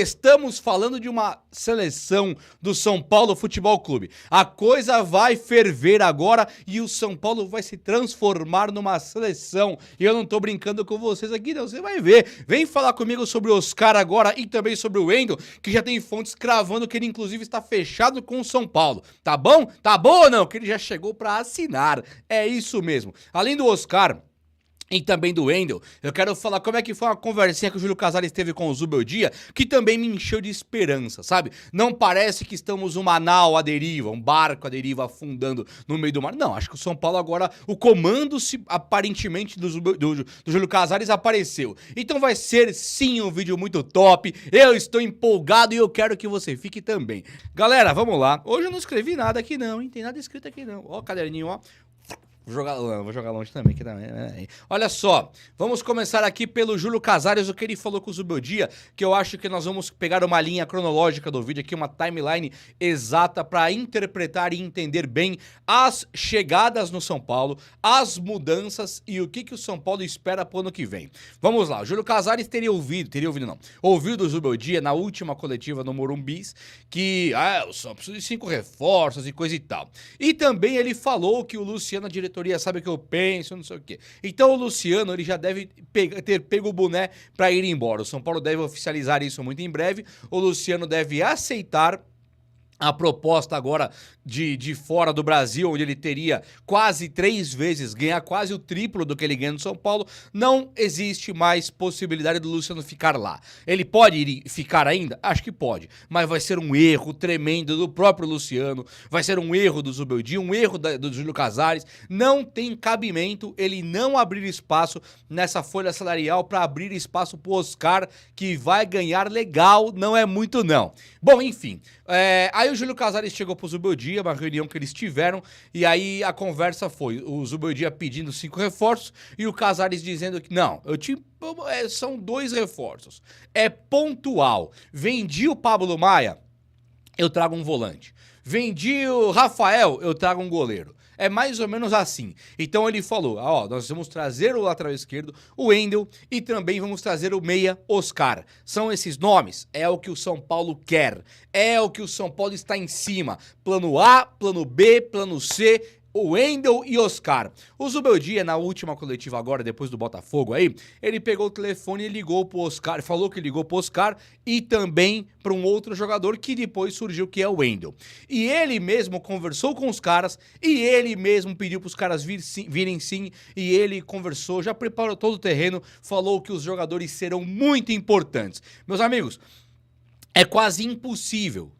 Estamos falando de uma seleção do São Paulo Futebol Clube. A coisa vai ferver agora e o São Paulo vai se transformar numa seleção. E eu não tô brincando com vocês aqui, não. Você vai ver. Vem falar comigo sobre o Oscar agora e também sobre o Wendel, que já tem fontes cravando que ele inclusive está fechado com o São Paulo. Tá bom? Tá bom ou não? Que ele já chegou pra assinar. É isso mesmo. Além do Oscar e também do Wendel, eu quero falar como é que foi uma conversinha que o Júlio Casares teve com o Zubeldia, que também me encheu de esperança, sabe? Não parece que estamos uma nau à deriva, um barco à deriva afundando no meio do mar. Não, acho que o São Paulo agora, o comando aparentemente do Júlio Casares apareceu. Então vai ser sim um vídeo muito top, eu estou empolgado e eu quero que você fique também. Galera, vamos lá. Hoje eu não escrevi nada aqui não, hein? Tem nada escrito aqui não. Ó, caderninho, ó. Vou jogar longe também, que também. Olha só, vamos começar aqui pelo Júlio Casares, o que ele falou com o Zubeldia, que eu acho que nós vamos pegar uma linha cronológica do vídeo aqui, uma timeline exata para interpretar e entender bem as chegadas no São Paulo, as mudanças e o que o São Paulo espera pro ano que vem. Vamos lá, o Júlio Casares ouviu do Zubeldia na última coletiva no Morumbis, que o São Paulo precisa de 5 reforços e coisa e tal. E também ele falou que o Luciano, a diretoria, sabe o que eu penso, não sei o quê. Então o Luciano, ele já deve ter pego o boné para ir embora. O São Paulo deve oficializar isso muito em breve. O Luciano deve aceitar a proposta agora de fora do Brasil, onde ele teria quase 3 vezes, ganhar quase o triplo do que ele ganha no São Paulo. Não existe mais possibilidade do Luciano ficar lá. Ele pode ficar ainda? Acho que pode, mas vai ser um erro tremendo do próprio Luciano, vai ser um erro do Zubeldia, um erro do Júlio Casares. Não tem cabimento ele não abrir espaço nessa folha salarial para abrir espaço pro Oscar, que vai ganhar legal, não é muito não. Bom, enfim, aí o Júlio Casares chegou pro Zubeldia, uma reunião que eles tiveram, e aí a conversa foi o Zubeldia pedindo 5 reforços e o Casares dizendo que não, são 2 reforços, é pontual. Vendi o Pablo Maia, eu trago um volante. Vendi o Rafael, eu trago um goleiro. É mais ou menos assim. Então ele falou, nós vamos trazer o lateral esquerdo, o Wendel, e também vamos trazer o meia Oscar. São esses nomes, é o que o São Paulo quer, é o que o São Paulo está em cima. Plano A, plano B, plano C, o Wendel e Oscar. O Zubeldia, na última coletiva agora, depois do Botafogo aí, ele pegou o telefone e ligou pro Oscar, falou que ligou pro Oscar e também para um outro jogador que depois surgiu, que é o Wendel. E ele mesmo conversou com os caras e ele mesmo pediu pros caras virem sim, e ele conversou, já preparou todo o terreno, falou que os jogadores serão muito importantes. Meus amigos, é quase impossível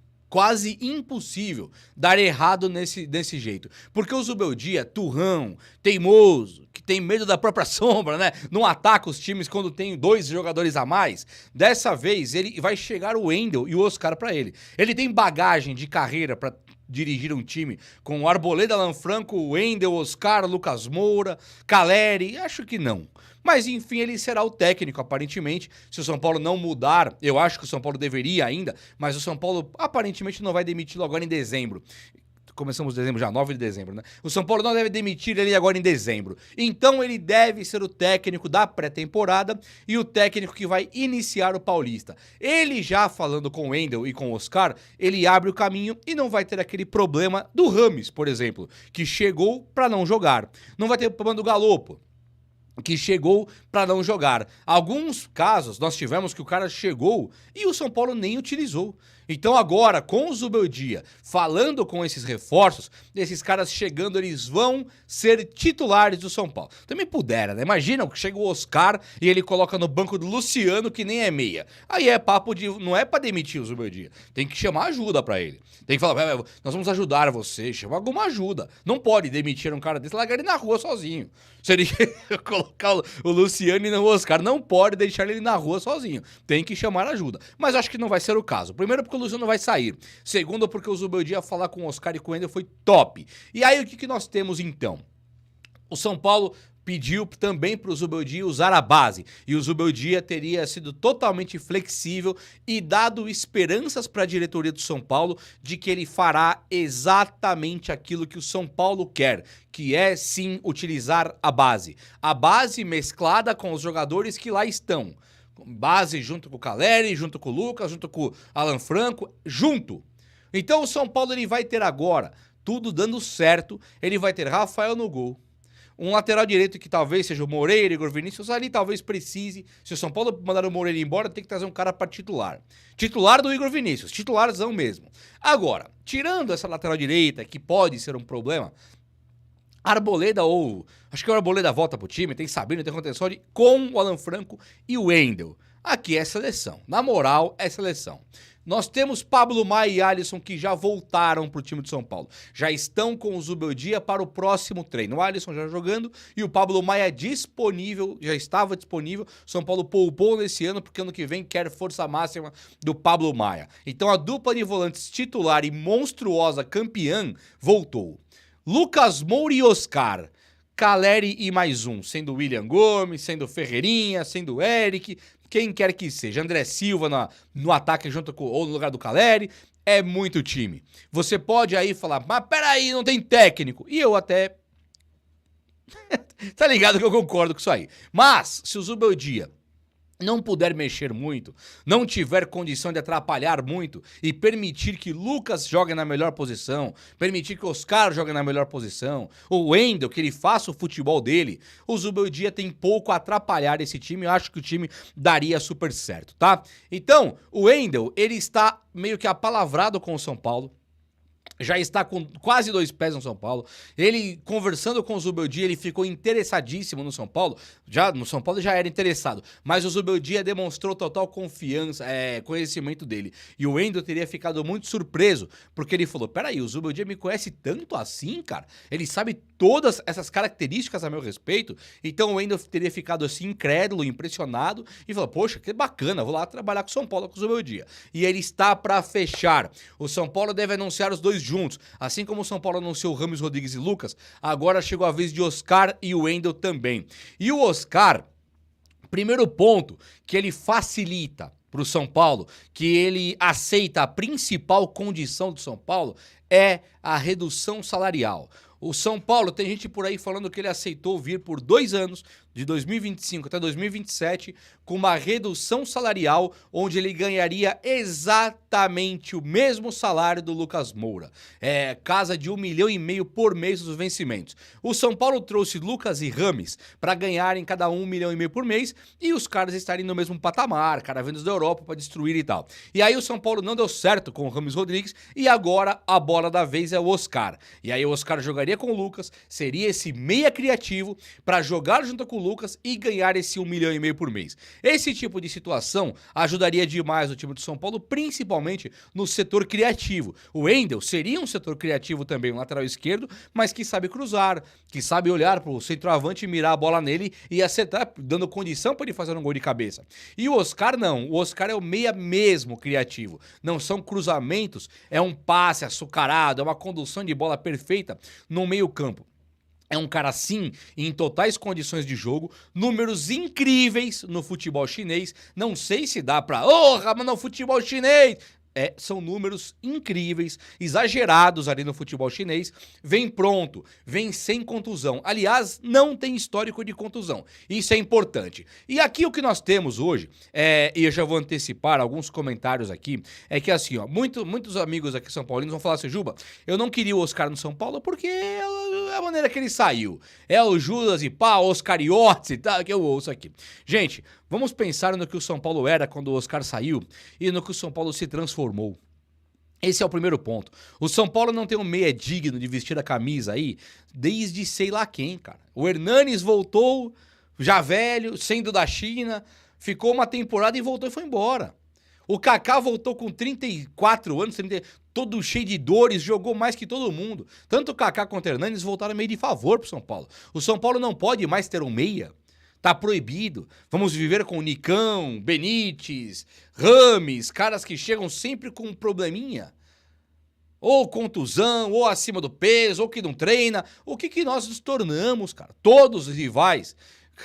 dar errado desse jeito. Porque o Zubeldia, turrão, teimoso, que tem medo da própria sombra, né? Não ataca os times quando tem 2 jogadores a mais. Dessa vez, ele vai chegar o Wendel e o Oscar pra ele. Ele tem bagagem de carreira pra dirigir um time com o Arboleda, Lanfranco, Wendel, Oscar, Lucas Moura, Caleri? Acho que não. Mas enfim, ele será o técnico, aparentemente. Se o São Paulo não mudar, eu acho que o São Paulo deveria ainda, mas o São Paulo aparentemente não vai demiti-lo agora em dezembro. Começamos dezembro já, 9 de dezembro, né? O São Paulo não deve demitir ele agora em dezembro. Então ele deve ser o técnico da pré-temporada e o técnico que vai iniciar o Paulista. Ele já falando com o Wendel e com o Oscar, ele abre o caminho e não vai ter aquele problema do Rames, por exemplo, que chegou para não jogar. Não vai ter o problema do Galopo, que chegou para não jogar. Alguns casos nós tivemos que o cara chegou e o São Paulo nem utilizou. Então agora, com o Zubeldia falando com esses reforços, esses caras chegando, eles vão ser titulares do São Paulo. Também pudera, né? Imagina que chega o Oscar e ele coloca no banco do Luciano, que nem é meia. Aí é papo de... não é pra demitir o Zubeldia. Tem que chamar ajuda pra ele. Tem que falar, nós vamos ajudar você, chama alguma ajuda. Não pode demitir um cara desse e largar ele na rua sozinho. Se ele colocar o Luciano e não o Oscar, não pode deixar ele na rua sozinho. Tem que chamar ajuda. Mas acho que não vai ser o caso. Primeiro, porque o Luciano vai sair. Segundo, porque o Zubeldia falar com o Oscar e com o Wendel foi top. E aí, o que nós temos então? O São Paulo pediu também para o Zubeldia usar a base, e o Zubeldia teria sido totalmente flexível e dado esperanças para a diretoria do São Paulo de que ele fará exatamente aquilo que o São Paulo quer, que é sim utilizar a base mesclada com os jogadores que lá estão. Base junto com o Caleri, junto com o Lucas, junto com o Alan Franco, junto. Então o São Paulo ele vai ter agora, tudo dando certo, ele vai ter Rafael no gol. Um lateral direito que talvez seja o Moreira, Igor Vinícius, ali talvez precise. Se o São Paulo mandar o Moreira embora, tem que trazer um cara para titular. Titular do Igor Vinícius, titularzão mesmo. Agora, tirando essa lateral direita, que pode ser um problema, Arboleda acho que o Arboleda volta pro time, tem Sabino, tem Contensori, com o Alan Franco e o Wendel. Aqui é seleção. Na moral, é seleção. Nós temos Pablo Maia e Alisson que já voltaram pro time de São Paulo. Já estão com o Zubeldia para o próximo treino. O Alisson já jogando e o Pablo Maia disponível, já estava disponível. São Paulo poupou nesse ano porque ano que vem quer força máxima do Pablo Maia. Então a dupla de volantes titular e monstruosa campeã voltou. Lucas Moura e Oscar, Caleri e mais um, sendo William Gomes, sendo Ferreirinha, sendo Eric, quem quer que seja, André Silva no ataque junto com, ou no lugar do Caleri, é muito time. Você pode aí falar, mas peraí, não tem técnico. E eu até... tá ligado que eu concordo com isso aí. Mas, se o Zubeldia não puder mexer muito, não tiver condição de atrapalhar muito e permitir que Lucas jogue na melhor posição, permitir que Oscar jogue na melhor posição, o Wendel, que ele faça o futebol dele, o Zubeldia tem pouco a atrapalhar esse time, eu acho que o time daria super certo, tá? Então, o Wendel, ele está meio que apalavrado com o São Paulo, já está com quase 2 pés no São Paulo. Ele, conversando com o Zubeldia, ele ficou interessadíssimo no São Paulo. No São Paulo já era interessado, mas o Zubeldia demonstrou total confiança, conhecimento dele. E o Wendel teria ficado muito surpreso, porque ele falou, peraí, o Zubeldia me conhece tanto assim, cara? Ele sabe todas essas características a meu respeito? Então o Wendel teria ficado assim, incrédulo, impressionado, e falou, poxa, que bacana, vou lá trabalhar com o São Paulo, com o Zubeldia. E ele está para fechar. O São Paulo deve anunciar os dois juntos. Assim como o São Paulo anunciou Rames Rodrigues e Lucas, agora chegou a vez de Oscar e o Wendel também. E o Oscar, primeiro ponto que ele facilita para o São Paulo, que ele aceita a principal condição do São Paulo, é a redução salarial. O São Paulo, tem gente por aí falando que ele aceitou vir por 2 anos, de 2025 até 2027, com uma redução salarial, onde ele ganharia exatamente o mesmo salário do Lucas Moura. Casa de 1,5 milhão por mês dos vencimentos. O São Paulo trouxe Lucas e Rames para ganharem cada 1,5 milhão por mês e os caras estarem no mesmo patamar, cara vindos da Europa para destruir e tal. E aí o São Paulo não deu certo com o Rames Rodrigues e agora a bola da vez é o Oscar. E aí o Oscar jogaria com o Lucas, seria esse meia criativo para jogar junto com o Lucas e ganhar esse 1,5 milhão por mês. Esse tipo de situação ajudaria demais o time do São Paulo, principalmente no setor criativo. O Wendel seria um setor criativo também, um lateral esquerdo, mas que sabe cruzar, que sabe olhar para o centroavante e mirar a bola nele e acertar, dando condição para ele fazer um gol de cabeça. E o Oscar não, o Oscar é o meia mesmo criativo. Não são cruzamentos, é um passe açucarado, é uma condução de bola perfeita no meio campo. É um cara, sim, em totais condições de jogo, números incríveis no futebol chinês. Não sei se dá pra... mas no futebol chinês... São números incríveis, exagerados ali no futebol chinês. Vem pronto, vem sem contusão. Aliás, não tem histórico de contusão. Isso é importante. E aqui o que nós temos hoje, e eu já vou antecipar alguns comentários aqui, é que assim, ó, muitos amigos aqui são paulinos vão falar assim, Juba, eu não queria o Oscar no São Paulo porque é a maneira que ele saiu. É o Judas e pá, Oscariotes e tal, que eu ouço aqui. Gente, vamos pensar no que o São Paulo era quando o Oscar saiu e no que o São Paulo se transformou. Esse é o primeiro ponto. O São Paulo não tem um meia digno de vestir a camisa aí desde sei lá quem, cara. O Hernanes voltou já velho, sendo da China, ficou uma temporada e voltou e foi embora. O Kaká voltou com 34 anos, todo cheio de dores, jogou mais que todo mundo. Tanto o Kaká quanto o Hernanes voltaram meio de favor pro São Paulo. O São Paulo não pode mais ter um meia. Tá proibido. Vamos viver com Nicão, Benítez, Rames, caras que chegam sempre com um probleminha. Ou contusão, ou acima do peso, ou que não treina. O que nós nos tornamos, cara? Todos os rivais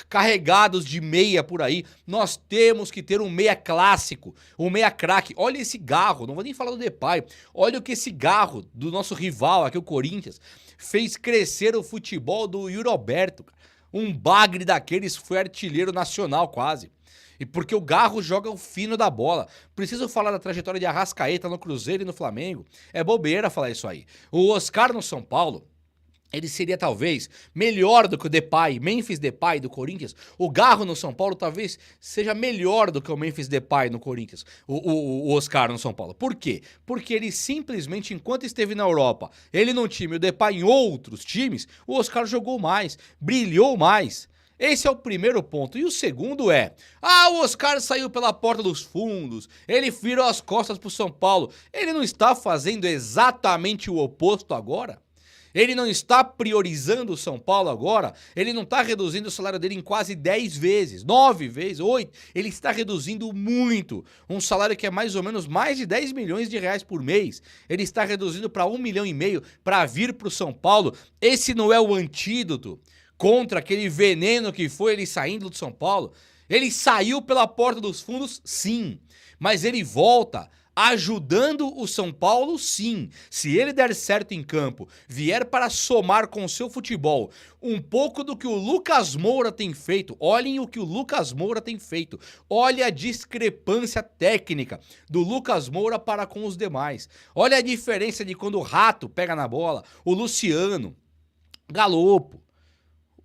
carregados de meia por aí. Nós temos que ter um meia clássico, um meia craque. Olha esse garro, não vou nem falar do Depay. Olha o que esse garro do nosso rival aqui, o Corinthians, fez crescer o futebol do Yuri Alberto, cara. Um bagre daqueles foi artilheiro nacional quase. E porque o Garro joga o fino da bola. Preciso falar da trajetória de Arrascaeta no Cruzeiro e no Flamengo. É bobeira falar isso aí. O Oscar no São Paulo, ele seria talvez melhor do que o Depay, Memphis Depay do Corinthians. O Garro no São Paulo talvez seja melhor do que o Memphis Depay no Corinthians. O Oscar no São Paulo. Por quê? Porque ele simplesmente, enquanto esteve na Europa, ele num time, o Depay em outros times, o Oscar jogou mais, brilhou mais. Esse é o primeiro ponto. E o segundo é, o Oscar saiu pela porta dos fundos, ele virou as costas pro São Paulo. Ele não está fazendo exatamente o oposto agora? Ele não está priorizando o São Paulo agora? Ele não está reduzindo o salário dele em quase 10 vezes, 9 vezes, 8? Ele está reduzindo muito. Um salário que é mais ou menos mais de 10 milhões de reais por mês. Ele está reduzindo para 1,5 milhão para vir para o São Paulo. Esse não é o antídoto contra aquele veneno que foi ele saindo do São Paulo? Ele saiu pela porta dos fundos, sim, mas ele volta ajudando o São Paulo, sim. Se ele der certo em campo, vier para somar com o seu futebol um pouco do que o Lucas Moura tem feito, olhem o que o Lucas Moura tem feito, olha a discrepância técnica do Lucas Moura para com os demais, olha a diferença de quando o Rato pega na bola, o Luciano, Galopo,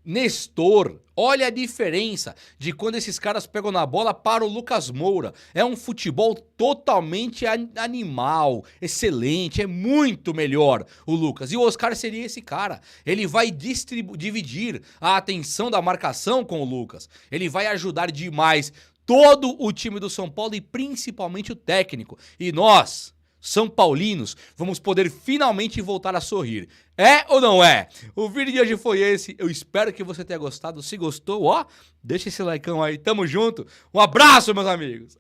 Nestor, olha a diferença de quando esses caras pegam na bola para o Lucas Moura. É um futebol totalmente animal, excelente, é muito melhor o Lucas. E o Oscar seria esse cara. Ele vai dividir a atenção da marcação com o Lucas. Ele vai ajudar demais todo o time do São Paulo e principalmente o técnico. E nós, São Paulinos, vamos poder finalmente voltar a sorrir. É ou não é? O vídeo de hoje foi esse. Eu espero que você tenha gostado. Se gostou, deixa esse likeão aí. Tamo junto. Um abraço, meus amigos.